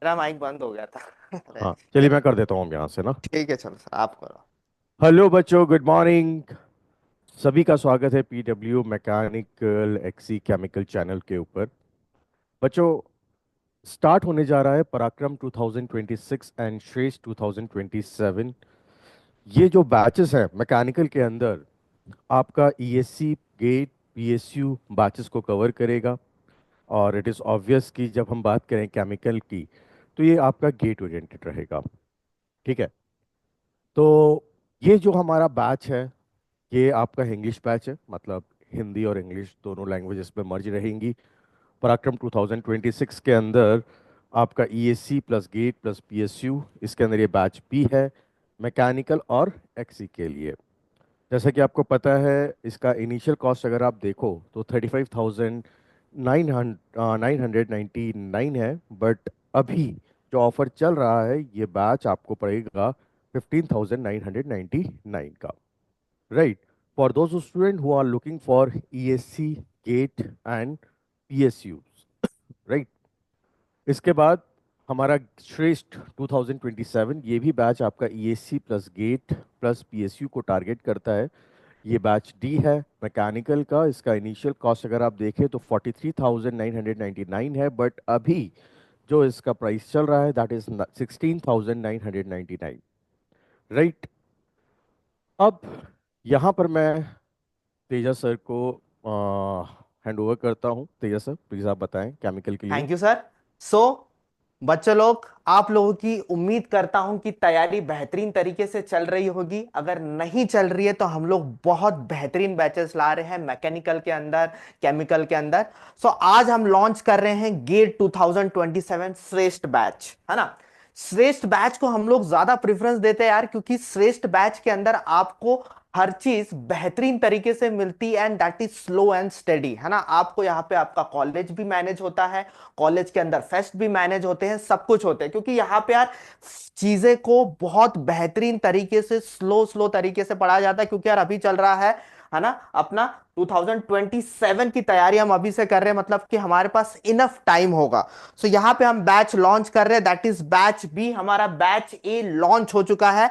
मेरा माइक बंद हो गया था। हाँ, चलिए मैं कर देता हूँ यहाँ से ना। ठीक है, चलो सर आप करो। हेलो बच्चों, गुड मॉर्निंग। सभी का स्वागत है पीडब्ल्यू मैकेनिकल एक्सी केमिकल चैनल के ऊपर। बच्चों, स्टार्ट होने जा रहा है पराक्रम 2026 एंड श्रेष्ठ 2027। ये जो बैचेस हैं मैकेनिकल के अंदर, आपका ईएससी, गेट, पीएसयू बैचेस को कवर करेगा। और इट इज़ ऑब्वियस कि जब हम बात करें केमिकल की, तो ये आपका गेट ओरिएंटेड रहेगा। ठीक है। तो ये जो हमारा बैच है, ये आपका इंग्लिश बैच है, मतलब हिंदी और इंग्लिश दोनों लैंग्वेजेस में मर्ज रहेंगी। पराक्रम 2026 के अंदर आपका ESC plus gate plus PSU, इसके अंदर ये बैच भी है मैकेनिकल और एक्सी के लिए। जैसा कि आपको पता है, इसका इनिशियल कॉस्ट अगर आप देखो तो 35,999 है। बट अभी जो ऑफर चल रहा है, ये बैच आपको पड़ेगा 15,999 का। Right. For those students who are looking for ESC, GATE and PSUs, right? इसके बाद हमारा श्रेष्ठ 2027, ये भी बैच आपका ESC plus gate plus PSU को टारगेट करता है। ये बैच डी है मैकेनिकल का। इसका इनिशियल कॉस्ट अगर आप देखें तो 43,999 है, बट अभी जो इसका प्राइस चल रहा है दैट इज 16,999। राइट। अब यहाँ पर मैं तेजा सर को हैंड ओवर करता हूँ। तेजा सर, प्लीज आप बताएं केमिकल के लिए। Thank you sir. सो बच्चों लोग, आप लोगों की उम्मीद करता हूं कि तैयारी बेहतरीन तरीके से चल रही होगी। अगर नहीं चल रही है तो हम लोग बहुत बेहतरीन बैचेस ला रहे हैं मैकेनिकल के अंदर, केमिकल के अंदर। सो आज हम लॉन्च कर रहे हैं गेट 2027 श्रेष्ठ बैच, है ना। श्रेष्ठ बैच को हम लोग ज्यादा प्रेफरेंस देते हैं यार, क्योंकि श्रेष्ठ बैच के अंदर आपको हर चीज बेहतरीन तरीके से मिलती है, and that is slow and steady, है ना। आपको यहाँ पे आपका कॉलेज भी मैनेज होता है, कॉलेज के अंदर फेस्ट भी मैनेज होते हैं, सब कुछ होते हैं, क्योंकि यहाँ पे यार चीजें को बहुत बेहतरीन तरीके से स्लो स्लो तरीके से पढ़ाया जाता है। क्योंकि यार अभी चल रहा है ना, अपना 2027 की तैयारी हम अभी से कर रहे हैं, मतलब कि हमारे पास इनफ टाइम होगा। सो यहाँ पे हम बैच लॉन्च कर रहे हैं, दैट इज बैच बी। हमारा बैच ए लॉन्च हो चुका है।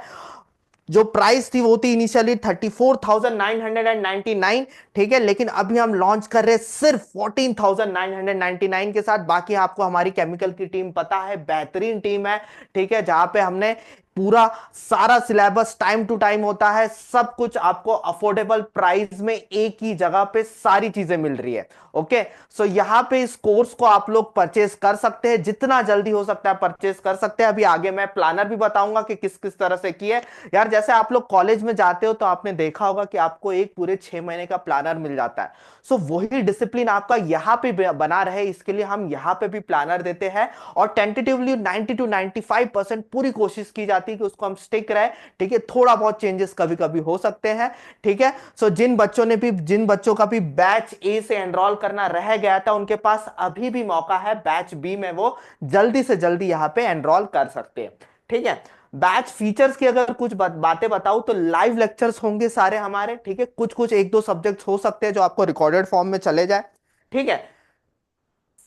जो प्राइस थी वो थी इनिशियली 34,999, ठीक है, लेकिन अभी हम लॉन्च कर रहे हैं सिर्फ 14,999 के साथ। बाकी आपको हमारी केमिकल की टीम पता है, बेहतरीन टीम है, ठीक है, जहां पे हमने पूरा सारा सिलेबस टाइम टू टाइम होता है, सब कुछ आपको अफोर्डेबल प्राइस में एक ही जगह पे सारी चीजें मिल रही है। ओके। सो यहां पे इस कोर्स को आप लोग परचेस कर सकते हैं, जितना जल्दी हो सकता है परचेस कर सकते हैं। अभी आगे मैं प्लानर भी बताऊंगा कि किस किस तरह से किए। यार जैसे आप लोग कॉलेज में जाते हो तो आपने देखा होगा कि आपको एक पूरे 6 महीने का प्लानर मिल जाता है। सो वही डिसिप्लिन आपका यहाँ पे बना रहे, इसके लिए हम यहाँ पे भी प्लानर देते हैं। और टेंटेटिवली 90 टू 95% पूरी कोशिश की जाती है कि उसको हम स्टिक रहे। ठीक है, थोड़ा बहुत चेंजेस कभी कभी हो सकते हैं। ठीक है। सो जिन बच्चों का भी बैच ए से एनरोल करना रह गया था, उनके पास अभी भी मौका है बैच बी में वो जल्दी से जल्दी यहां पे एनरोल कर सकते हैं। ठीक है। बैच फीचर्स की अगर कुछ बातें बताऊं तो लाइव लेक्चर्स होंगे सारे हमारे, ठीक है। कुछ कुछ एक दो सब्जेक्ट्स हो सकते हैं जो आपको रिकॉर्डेड फॉर्म में चले जाए, ठीक है।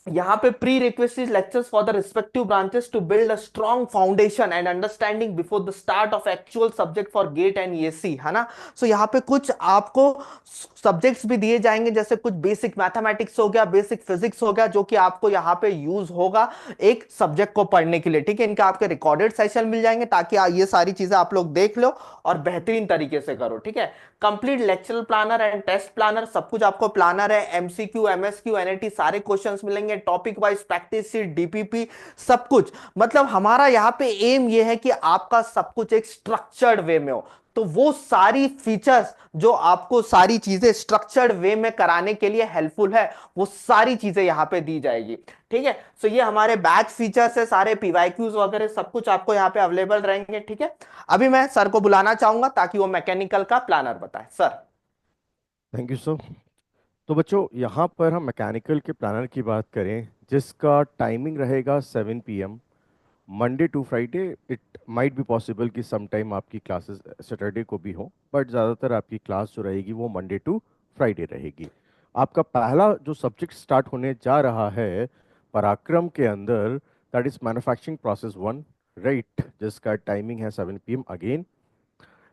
यहाँ पे pre requested lectures for the respective branches to build a strong foundation and understanding before the start of actual subject for GATE and ESC, है ना। सो यहाँ पे कुछ आपको सब्जेक्ट्स भी दिए जाएंगे, जैसे कुछ बेसिक मैथमेटिक्स हो गया, बेसिक फिजिक्स हो गया, जो कि आपको यहाँ पे यूज होगा एक सब्जेक्ट को पढ़ने के लिए। ठीक है, इनका आपके रिकॉर्डेड सेशन मिल जाएंगे, ताकि ये सारी चीजें आप लोग देख लो और बेहतरीन तरीके से करो। ठीक है। Complete lecture planner and test planner, सब कुछ आपको प्लानर है, एमसीक्यू, एमएसक्यू, एनएटी सारे क्वेश्चंस मिलेंगे, topic wise practice sheet, DPP, सब कुछ। मतलब हमारा यहाँ पे एम ये है कि आपका सब कुछ एक स्ट्रक्चर्ड वे में हो। तो वो सारी फीचर्स जो आपको सारी चीजें स्ट्रक्चर्ड वे में कराने के लिए हेल्पफुल है, वो सारी चीजें यहां पे दी जाएगी। ठीक है। सो ये हमारे बैच फीचर्स है, सारे पीवाईक्यूज वगैरह सब कुछ आपको यहाँ पे अवेलेबल रहेंगे। ठीक है। अभी मैं सर को बुलाना चाहूंगा ताकि वो मैकेनिकल का प्लानर बताए। सर। Thank you sir. तो बच्चों, यहाँ पर हम मैकेनिकल के प्लानर की बात करें, जिसका टाइमिंग रहेगा 7 PM, Monday to Friday. It might be possible कि सम टाइम आपकी क्लासेस सैटरडे को भी हो, बट ज़्यादातर आपकी क्लास जो रहेगी वो मंडे टू फ्राइडे रहेगी। आपका पहला जो सब्जेक्ट स्टार्ट होने जा रहा है पराक्रम के अंदर, that is manufacturing process 1, right, जिसका टाइमिंग है 7 PM अगेन।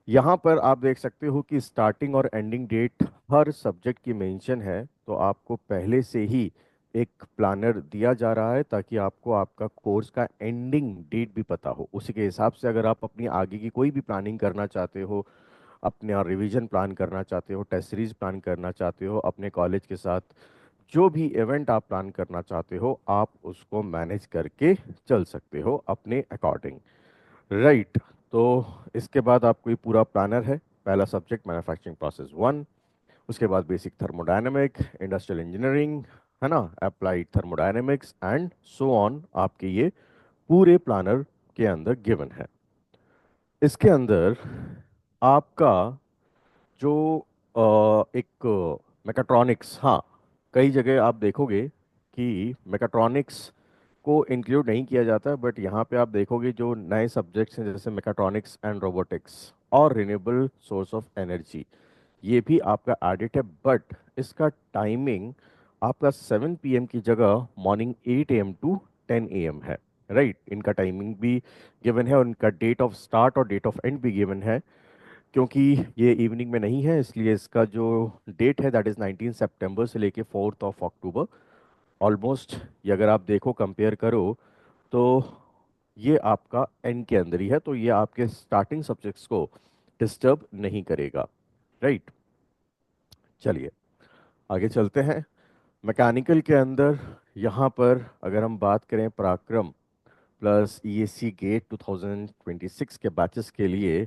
यहाँ पर आप देख सकते हो कि स्टार्टिंग और एंडिंग डेट हर सब्जेक्ट की मेंशन है, तो आपको पहले से ही एक प्लानर दिया जा रहा है ताकि आपको आपका कोर्स का एंडिंग डेट भी पता हो। उसी के हिसाब से अगर आप अपनी आगे की कोई भी प्लानिंग करना चाहते हो, अपने रिवीजन प्लान करना चाहते हो, टेस्ट सीरीज प्लान करना चाहते हो, अपने कॉलेज के साथ जो भी इवेंट आप प्लान करना चाहते हो, आप उसको मैनेज करके चल सकते हो अपने अकॉर्डिंग, राइट। तो इसके बाद आपको ये पूरा प्लानर है। पहला सब्जेक्ट मैन्युफैक्चरिंग प्रोसेस 1, उसके बाद बेसिक थर्मोडायनेमिक, इंडस्ट्रियल इंजीनियरिंग, है ना, applied thermodynamics and so on, आपके ये पूरे प्लानर के अंदर गिवन है। इसके अंदर आपका जो एक मैकाट्रॉनिक्स, हाँ, कई जगह आप देखोगे कि मैकाट्रॉनिक्स को इंक्लूड नहीं किया जाता है, बट यहाँ पे आप देखोगे जो नए सब्जेक्ट्स हैं जैसे मैकाट्रॉनिक्स एंड रोबोटिक्स और रिन्यूएबल सोर्स ऑफ एनर्जी, ये भी आपका एडिट है, बट इसका टाइमिंग आपका 7 PM की जगह मॉर्निंग 8 AM टू 10 AM है, राइट। इनका टाइमिंग भी गिवन है और इनका डेट ऑफ स्टार्ट और डेट ऑफ एंड भी गिवन है। क्योंकि ये इवनिंग में नहीं है, इसलिए इसका जो डेट है दैट इज़ 19 सितंबर से लेके 4 अक्टूबर। ऑलमोस्ट ये अगर आप देखो, कंपेयर करो, तो ये आपका एंड के अंदर ही है, तो ये आपके स्टार्टिंग सब्जेक्ट्स को डिस्टर्ब नहीं करेगा, राइट। चलिए आगे चलते हैं। मैकेनिकल के अंदर यहाँ पर अगर हम बात करें पराक्रम प्लस ईएससी गेट 2026 के बैचेस के लिए,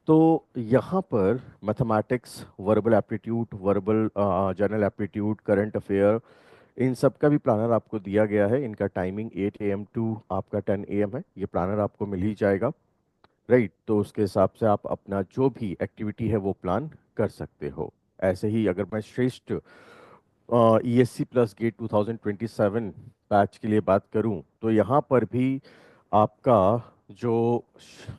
तो यहाँ पर mathematics, verbal aptitude, verbal general aptitude, current affair, इन सब का भी प्लानर आपको दिया गया है। इनका टाइमिंग 8 AM टू आपका 10 AM है। ये प्लानर आपको मिल ही जाएगा, राइट। तो उसके हिसाब से आप अपना जो भी एक्टिविटी है वो प्लान कर सकते हो। ऐसे ही अगर मैं श्रेष्ठ ईएससी प्लस गेट 2027 बैच के लिए बात करूं, तो यहाँ पर भी आपका जो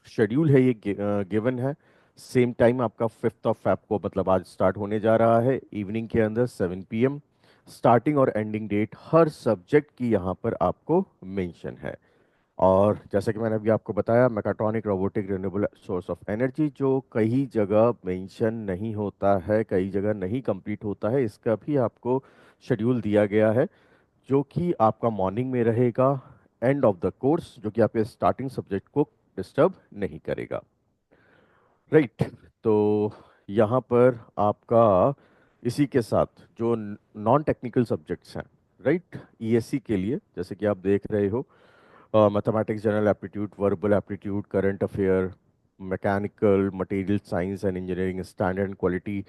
शेड्यूल है ये गिवन है। सेम टाइम आपका 5 Feb को, मतलब आज स्टार्ट होने जा रहा है इवनिंग के अंदर 7 PM। स्टार्टिंग और एंडिंग डेट हर सब्जेक्ट की यहाँ पर आपको मेंशन है। और जैसा कि मैंने अभी आपको बताया, mechatronic, robotic, renewable source of energy जो कई जगह मेंशन नहीं होता है, कई जगह नहीं कंप्लीट होता है, इसका भी आपको शेड्यूल दिया गया है, जो कि आपका मॉर्निंग में रहेगा, एंड ऑफ द कोर्स, जो कि आपके स्टार्टिंग सब्जेक्ट को डिस्टर्ब नहीं करेगा, राइट। तो यहाँ पर आपका इसी के साथ जो नॉन टेक्निकल सब्जेक्ट्स हैं, राइट, ईएससी के लिए, जैसे कि आप देख रहे हो, mathematics, general aptitude, verbal aptitude, current affair, mechanical, material science and engineering, standard and quality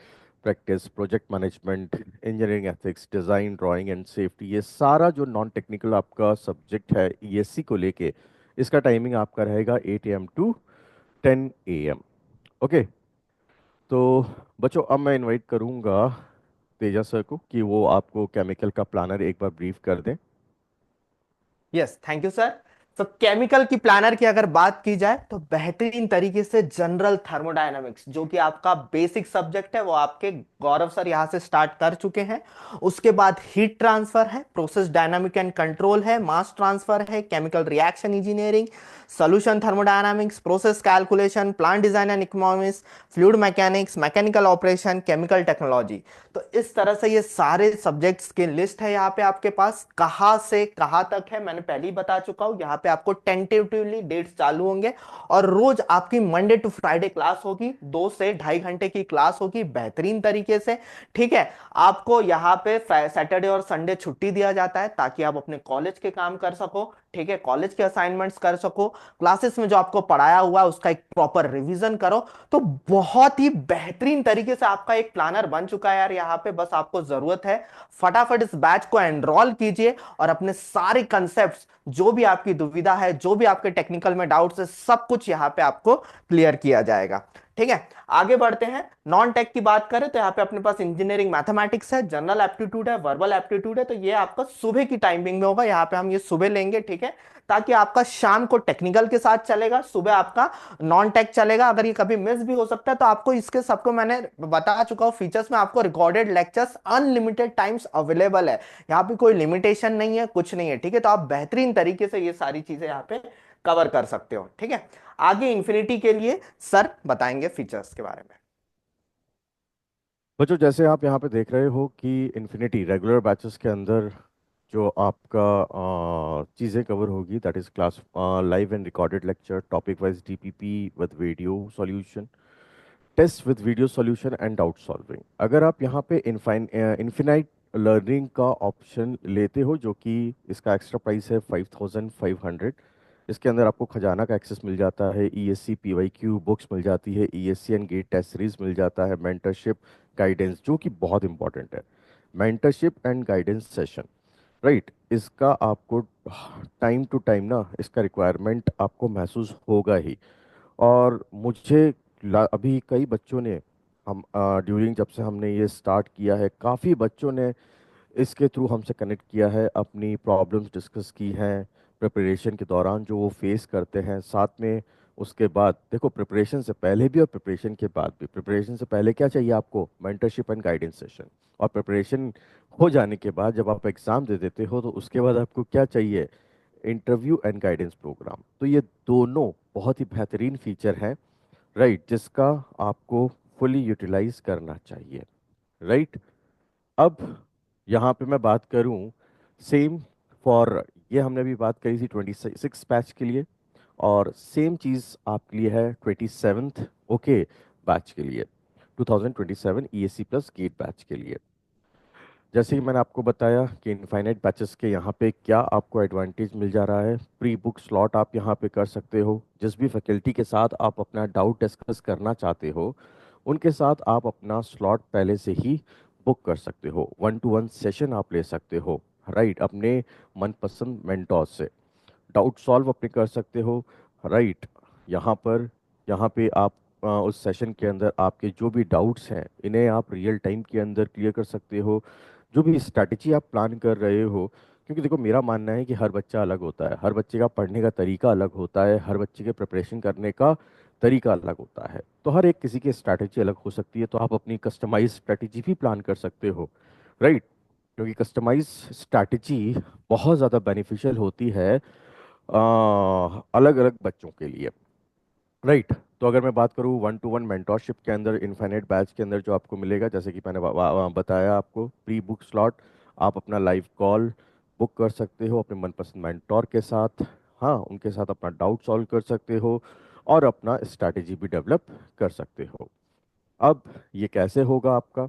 practice, project management, engineering ethics, design, drawing and safety, ये सारा जो नॉन टेक्निकल आपका सब्जेक्ट है ईएससी को लेके, इसका टाइमिंग आपका रहेगा 8 AM टू 10 AM। ओके। तो बच्चों, अब मैं इनवाइट करूंगा तेजा सर को कि वो आपको केमिकल का प्लानर एक बार ब्रीफ कर दें। Yes, thank you sir. तो केमिकल की प्लानर की अगर बात की जाए तो बेहतरीन तरीके से जनरल थर्मोडायनामिक्स जो कि आपका बेसिक सब्जेक्ट है वो आपके गौरव सर यहां से स्टार्ट कर चुके हैं। उसके बाद हीट ट्रांसफर है, प्रोसेस डायनामिक एंड कंट्रोल है, मास ट्रांसफर है, chemical reaction engineering, solution thermodynamics, process calculation, plant design and economics, fluid mechanics, mechanical operation, chemical technology. तो इस तरह से ये सारे सब्जेक्ट्स की लिस्ट है यहाँ पे आपके पास। कहाँ से कहाँ तक है मैंने पहले ही बता चुका हूँ। यहाँ पे आपको टेंटेटिवली डेट्स चालू होंगे और रोज आपकी मंडे टू फ्राइडे क्लास होगी, 2 से 2.5 घंटे की क्लास होगी बेहतरीन तरीके से। ठीक है, आपको यहाँ पे सैटरडे और संडे छुट्टी दिया जाता है ताकि आप अपने कॉलेज के काम कर सको, ठीक है, कॉलेज के असाइनमेंट्स कर सको, क्लासेस में जो आपको पढ़ाया हुआ है उसका एक प्रॉपर रिवीजन करो। तो बहुत ही बेहतरीन तरीके से आपका एक प्लानर बन चुका है यार। यहाँ पे बस आपको जरूरत है फटाफट इस बैच को एनरोल कीजिए और अपने सारे कंसेप्ट्स, जो भी आपकी दुविधा है, जो भी आपके टेक्निकल में डाउट्स है, सब कुछ यहाँ पे आपको क्लियर किया जाएगा। ठीक है, आगे बढ़ते हैं। नॉन टेक की बात करें तो यहाँ पे अपने पास इंजीनियरिंग मैथमेटिक्स है, जनरल एप्टीट्यूड है, वर्बल एप्टीट्यूड है। तो ये आपका सुबह की टाइमिंग में होगा, यहाँ पे हम ये सुबह लेंगे, ठीक है, ताकि आपका शाम को टेक्निकल के साथ चलेगा, सुबह आपका नॉन टेक चलेगा। अगर ये कभी मिस भी हो सकता है तो आपको इसके सबको मैंने बता चुका हूँ फीचर्स में, आपको recorded lectures unlimited times available है, यहाँ पे कोई लिमिटेशन नहीं है, कुछ नहीं है, ठीक है। तो आप बेहतरीन तरीके से ये सारी चीजें यहाँ पे कवर कर सकते हो, ठीक है। आगे इन्फिनिटी के लिए सर बताएंगे फीचर्स के बारे में। बच्चों, जैसे आप यहाँ पे देख रहे हो कि इन्फिनिटी रेगुलर बैचेस के अंदर जो आपका चीज़ें कवर होगी, that is class live and recorded lecture, topic wise DPP with video solution, test with video solution and doubt solving. अगर आप यहाँ पे इन्फिनाइट लर्निंग का ऑप्शन लेते हो, जो कि इसका एक्स्ट्रा प्राइस है 5500, इसके अंदर आपको खजाना का एक्सेस मिल जाता है, ईएससी पीवाईक्यू बुक्स मिल जाती है, ESC and GATE test series मिल जाता है, मेंटरशिप गाइडेंस जो कि बहुत इंपॉर्टेंट है, mentorship and guidance session, right. इसका आपको टाइम टू टाइम ना इसका रिक्वायरमेंट आपको महसूस होगा ही। और मुझे अभी कई बच्चों ने, हम ड्यूरिंग जब से हमने ये स्टार्ट किया है, काफ़ी बच्चों ने इसके थ्रू हमसे कनेक्ट किया है, अपनी प्रॉब्लम्स डिस्कस की हैं प्रिपरेशन के दौरान जो वो फेस करते हैं। साथ में उसके बाद देखो, प्रिपरेशन से पहले भी और प्रिपरेशन के बाद भी, प्रिपरेशन से पहले क्या चाहिए आपको, मेंटरशिप एंड गाइडेंस सेशन, और प्रिपरेशन हो जाने के बाद जब आप एग्ज़ाम दे देते हो तो उसके बाद आपको क्या चाहिए, इंटरव्यू एंड गाइडेंस प्रोग्राम। तो ये दोनों बहुत ही बेहतरीन फीचर हैं, राइट, जिसका आपको फुली यूटिलाइज करना चाहिए, राइट। अब यहाँ पे मैं बात करूँ सेम फॉर, ये हमने अभी बात करी थी 26 बैच के लिए, और सेम चीज़ आपके लिए है 27th ओके बैच के लिए, 2027 ईएससी प्लस गेट बैच के लिए। जैसे कि मैंने आपको बताया कि इनफाइनाइट बैचेस के यहाँ पे क्या आपको एडवांटेज मिल जा रहा है, प्री बुक स्लॉट आप यहाँ पे कर सकते हो, जिस भी फैकल्टी के साथ आप अपना डाउट डिस्कस करना चाहते हो उनके साथ आप अपना स्लॉट पहले से ही बुक कर सकते हो, वन टू वन सेशन आप ले सकते हो, राइट, अपने मनपसंद मेंटोर से डाउट सॉल्व अपने कर सकते हो, राइट। यहाँ पर, यहाँ पे आप उस सेशन के अंदर आपके जो भी डाउट्स हैं इन्हें आप रियल टाइम के अंदर क्लियर कर सकते हो, जो भी स्ट्रैटेजी आप प्लान कर रहे हो। क्योंकि देखो, मेरा मानना है कि हर बच्चा अलग होता है, हर बच्चे का पढ़ने का तरीका अलग होता है, हर बच्चे के प्रिपरेशन करने का तरीका अलग होता है, तो हर एक किसी की स्ट्रैटेजी अलग हो सकती है, तो आप अपनी कस्टमाइज स्ट्रैटेजी भी प्लान कर सकते हो, राइट। क्योंकि कस्टमाइज स्ट्रैटेजी बहुत ज़्यादा बेनिफिशियल होती है अलग अलग बच्चों के लिए, राइट। तो अगर मैं बात करूँ वन टू वन मेंटोरशिप के अंदर, इनफाइनाइट बैच के अंदर जो आपको मिलेगा, जैसे कि मैंने बताया आपको, प्री बुक स्लॉट, आप अपना लाइव कॉल बुक कर सकते हो अपने मनपसंद मेंटोर के साथ, हाँ, उनके साथ अपना डाउट सॉल्व कर सकते हो और अपना स्ट्रैटेजी भी डेवलप कर सकते हो। अब ये कैसे होगा आपका,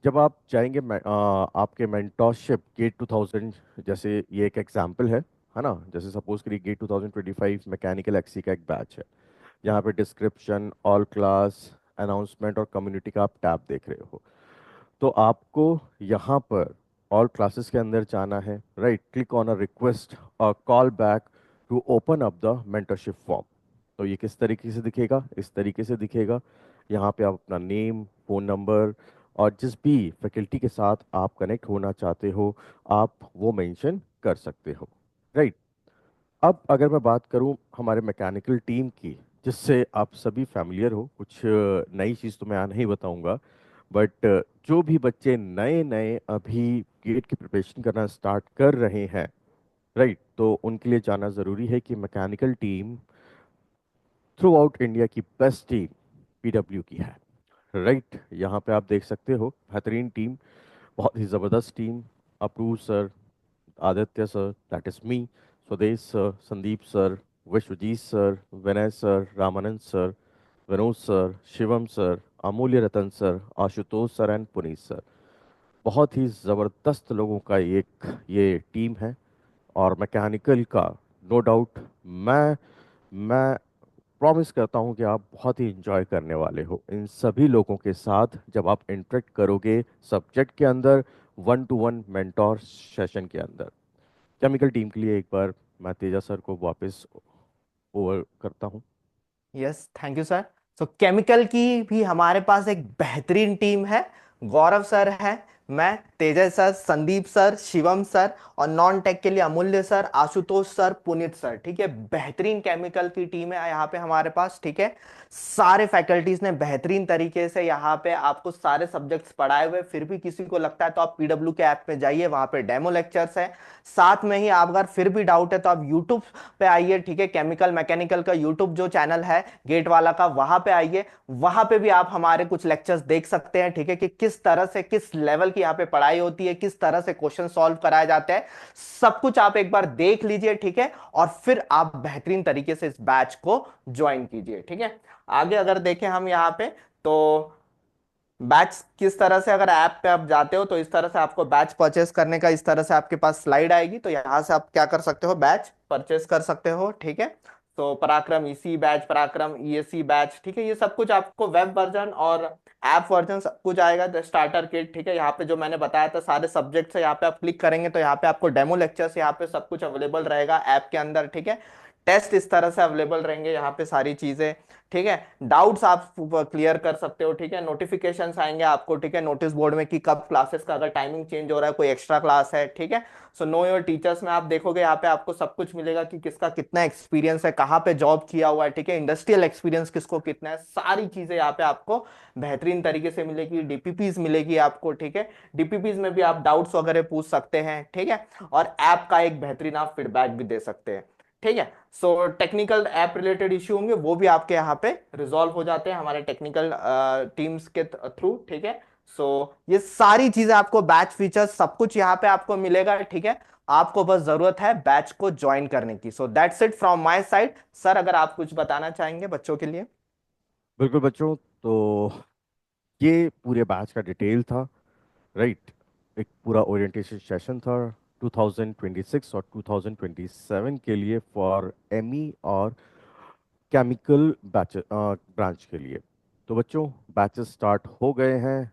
जब आप जाएंगे आपके मेंटोरशिप गेट 2000, जैसे ये एक एग्जांपल है ना, जैसे सपोज करिए गेट 2025 मैकेनिकल एक्सी का एक बैच है, यहाँ पे डिस्क्रिप्शन, ऑल क्लास, अनाउंसमेंट और कम्युनिटी का आप टैब देख रहे हो। तो आपको यहाँ पर ऑल क्लासेस के अंदर जाना है, right, click on a request और call back to open up the mentorship form. तो ये किस तरीके से दिखेगा, इस तरीके से दिखेगा। यहाँ पे आप अपना नेम, फ़ोन नंबर और जिस भी फैकल्टी के साथ आप कनेक्ट होना चाहते हो आप वो मेंशन कर सकते हो, राइट। अब अगर मैं बात करूं हमारे मैकेनिकल टीम की, जिससे आप सभी फैमिलियर हो, कुछ नई चीज़ तो मैं यहाँ नहीं बताऊंगा, बट जो भी बच्चे नए नए अभी गेट की प्रिपरेशन करना स्टार्ट कर रहे हैं, राइट, तो उनके लिए जानना ज़रूरी है कि mechanical team through out India की बेस्ट टीम पीडब्ल्यू की है, राइट। यहाँ पे आप देख सकते हो बेहतरीन टीम, बहुत ही ज़बरदस्त team, Apru sir, Aditya sir, that is me, Swadesh sir, Sandeep sir, Vishwajeet sir, Vinay sir, Ramanand sir, Vinod sir, Shivam sir, Amulya Ratan sir, Ashutosh sir and Puneet sir. बहुत ही ज़बरदस्त लोगों का एक ये टीम है, और मैकेनिकल का नो डाउट, मैं प्रॉमिस करता हूँ कि आप बहुत ही इंजॉय करने वाले हो इन सभी लोगों के साथ जब आप इंटरेक्ट करोगे सब्जेक्ट के अंदर, one two one mentor session के अंदर। केमिकल टीम के लिए एक बार मैं तेजा सर को वापस ओवर करता हूँ। Yes, thank you sir. तो केमिकल की भी हमारे पास एक बेहतरीन टीम है। गौरव सर है, मैं, Tejas sir, Sandeep sir, Shivam sir, और नॉन टेक के लिए Amulya sir, Ashutosh sir, Puneet sir. ठीक है, बेहतरीन केमिकल की टीम है यहाँ पे हमारे पास। ठीक है, सारे फैकल्टीज ने बेहतरीन तरीके से यहाँ पे आपको सारे सब्जेक्ट्स पढ़ाए हुए। फिर भी किसी को लगता है तो आप पीडब्ल्यू के ऐप में जाइए, वहां पे डेमो लेक्चर्स है। साथ में ही आप अगर फिर भी डाउट है तो आप यूट्यूब पे आइए। ठीक है, केमिकल मैकेनिकल का यूट्यूब जो चैनल है गेट वाला का, वहां पे आइए। वहां पे भी आप हमारे कुछ लेक्चर्स देख सकते हैं। ठीक है, कि किस तरह से, किस लेवल की यहाँ पे पढ़ाई होती है, किस तरह से क्वेश्चन सॉल्व कराए जाते हैं, सब कुछ आप एक बार देख लीजिए। ठीक है, और फिर आप बेहतरीन तरीके से इस बैच को ज्वाइन कीजिए। ठीक है, आगे अगर देखें हम यहाँ पे, तो बैच किस तरह से, अगर ऐप पे आप जाते हो तो इस तरह से आपको बैच परचेस करने का, इस तरह से आपके पास स्लाइड आएगी। तो यहां से आप क्या कर सकते हो, बैच परचेस कर सकते हो। ठीक है, तो पराक्रम ईसी बैच, पराक्रम ईएससी बैच, ठीक है, ये सब कुछ आपको वेब वर्जन और ऐप वर्जन सब कुछ आएगा। द स्टार्टर किट, ठीक है, यहाँ पे जो मैंने बताया था सारे सब्जेक्ट्स है, यहाँ पे आप क्लिक करेंगे तो यहाँ पे आपको डेमो लेक्चर्स, यहाँ पे सब कुछ अवेलेबल रहेगा ऐप के अंदर। ठीक है, टेस्ट इस तरह से अवेलेबल रहेंगे यहाँ पे सारी चीजें। ठीक है, डाउट्स आप क्लियर कर सकते हो। ठीक है, नोटिफिकेशंस आएंगे आपको, ठीक है, नोटिस बोर्ड में कि कब क्लासेस का अगर टाइमिंग चेंज हो रहा है, कोई एक्स्ट्रा क्लास है। ठीक है, सो नो योर टीचर्स में आप देखोगे यहाँ पे आपको सब कुछ मिलेगा कि किसका कितना एक्सपीरियंस है, कहाँ पे जॉब किया हुआ है। ठीक है, इंडस्ट्रियल एक्सपीरियंस किसको कितना है, सारी चीजें यहाँ पे आपको बेहतरीन तरीके से मिलेगी। डीपीपीज मिलेगी आपको। ठीक है, डीपीपीज में भी आप डाउट्स वगैरह पूछ सकते हैं। ठीक है, और ऐप का एक बेहतरीन आप फीडबैक भी दे सकते हैं। ठीक है, so technical app related issue होंगे वो भी आपके यहाँ पे रिजॉल्व हो जाते हैं हमारे टेक्निकल टीम्स के थ्रू। ठीक है, सो ये सारी चीजें आपको, बैच फीचर्स सब कुछ यहाँ पे आपको मिलेगा। ठीक है, आपको बस जरूरत है बैच को ज्वाइन करने की। So that's it from my side. Sir अगर आप कुछ बताना चाहेंगे बच्चों के लिए। बिल्कुल बच्चों, तो ये पूरे बैच का डिटेल था, राइट। एक पूरा ओरिएंटेशन सेशन था 2026 और 2027 के लिए फॉर एमई और केमिकल बैच ब्रांच के लिए। तो बच्चों, बैचेस स्टार्ट हो गए हैं।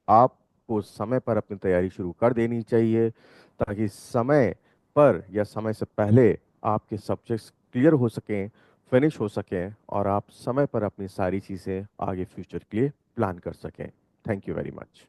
आपको समय पर अपनी तैयारी शुरू कर देनी चाहिए, ताकि समय पर या समय से पहले आपके सब्जेक्ट्स क्लियर हो सकें, फिनिश हो सकें, और आप समय पर अपनी सारी चीज़ें आगे फ्यूचर के लिए प्लान कर सकें। Thank you very much.